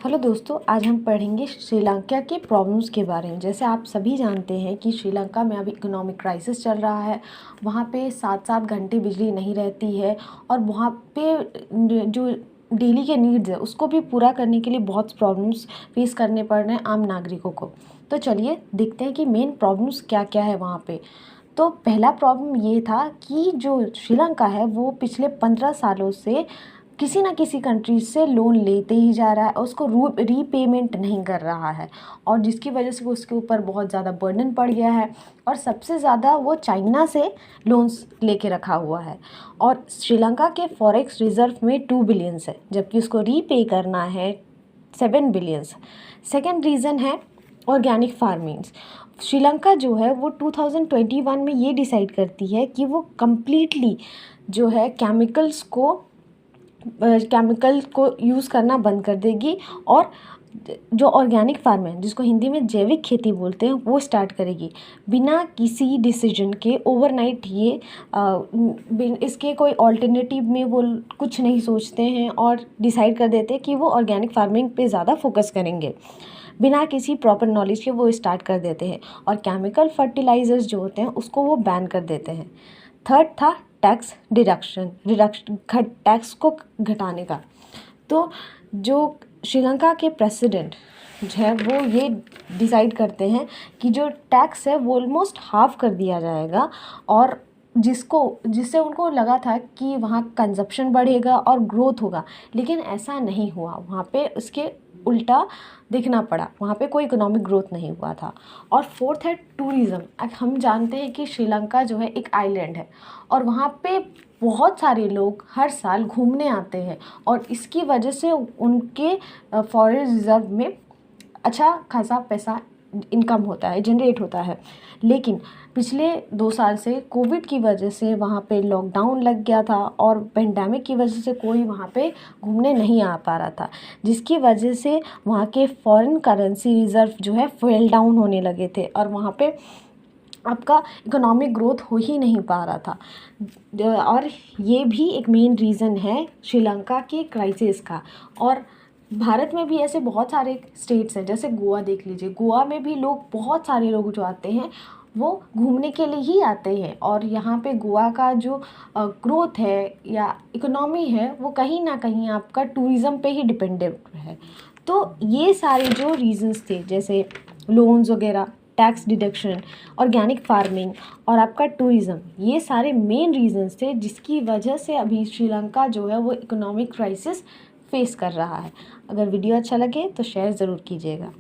Hello दोस्तों, आज हम पढ़ेंगे श्रीलंका के प्रॉब्लम्स के बारे में। जैसे आप सभी जानते हैं कि श्रीलंका में अभी इकोनॉमिक क्राइसिस चल रहा है। वहाँ पे 7-7 घंटे बिजली नहीं रहती है और वहाँ पे जो डेली के नीड्स है उसको भी पूरा करने के लिए बहुत प्रॉब्लम्स फेस करने पड़ रहे हैं आम नागरिकों को। तो चलिए देखते हैं कि मेन प्रॉब्लम्स क्या क्या है वहाँ पे। तो पहला प्रॉब्लम ये था कि जो श्रीलंका है वो पिछले 15 सालों से किसी ना किसी कंट्री से लोन लेते ही जा रहा है और उसको रीपेमेंट नहीं कर रहा है, और जिसकी वजह से उसके ऊपर बहुत ज़्यादा बर्डन पड़ गया है। और सबसे ज़्यादा वो चाइना से लोन्स लेके रखा हुआ है और श्रीलंका के फॉरेक्स रिजर्व में 2 बिलियंस है, जबकि उसको रीपे करना है 7 बिलियंस। सेकेंड रीज़न है ऑर्गेनिक फार्मिंग्स। श्रीलंका जो है वो 2021 में ये डिसाइड करती है कि वो कम्प्लीटली जो है केमिकल को यूज़ करना बंद कर देगी और जो ऑर्गेनिक फार्म है, जिसको हिंदी में जैविक खेती बोलते हैं, वो स्टार्ट करेगी बिना किसी डिसीजन के ओवरनाइट। ये इसके कोई ऑल्टरनेटिव में वो कुछ नहीं सोचते हैं और डिसाइड कर देते हैं कि वो ऑर्गेनिक फार्मिंग पे ज़्यादा फोकस करेंगे। बिना किसी प्रॉपर नॉलेज के वो स्टार्ट कर देते हैं और केमिकल फर्टिलाइज़र्स जो होते हैं उसको वो बैन कर देते हैं। थर्ड था टैक्स रिडक्शन टैक्स को घटाने का। तो जो श्रीलंका के प्रेसिडेंट है वो ये डिसाइड करते हैं कि जो टैक्स है वो ऑलमोस्ट हाफ कर दिया जाएगा, और जिससे उनको लगा था कि वहाँ कंजप्शन बढ़ेगा और ग्रोथ होगा, लेकिन ऐसा नहीं हुआ। वहाँ पे उसके उल्टा देखना पड़ा, वहाँ पे कोई इकोनॉमिक ग्रोथ नहीं हुआ था। और फोर्थ है टूरिज़्म। हम जानते हैं कि श्रीलंका जो है एक आइलैंड है और वहाँ पे बहुत सारे लोग हर साल घूमने आते हैं और इसकी वजह से उनके फॉरेस्ट रिजर्व में अच्छा खासा पैसा इनकम होता है, जनरेट होता है। लेकिन पिछले 2 साल से कोविड की वजह से वहाँ पे लॉकडाउन लग गया था और पेंडेमिक की वजह से कोई वहाँ पे घूमने नहीं आ पा रहा था, जिसकी वजह से वहाँ के फॉरेन करेंसी रिज़र्व जो है फेल डाउन होने लगे थे और वहाँ पे आपका इकोनॉमिक ग्रोथ हो ही नहीं पा रहा था। और ये भी एक मेन रीज़न है श्रीलंका के क्राइसिस का। और भारत में भी ऐसे बहुत सारे स्टेट्स हैं, जैसे गोवा देख लीजिए। गोवा में भी बहुत सारे लोग जो आते हैं वो घूमने के लिए ही आते हैं, और यहाँ पे गोवा का जो ग्रोथ है या इकोनॉमी है वो कहीं ना कहीं आपका टूरिज़्म पे ही डिपेंडेंट है। तो ये सारे जो रीज़न्स थे, जैसे लोन्स वगैरह, टैक्स डिडक्शन, ऑर्गेनिक फार्मिंग और आपका टूरिज़्म, ये सारे मेन रीज़न्स थे जिसकी वजह से अभी श्रीलंका जो है वो इकोनॉमिक क्राइसिस फेस कर रहा है। अगर वीडियो अच्छा लगे तो शेयर ज़रूर कीजिएगा।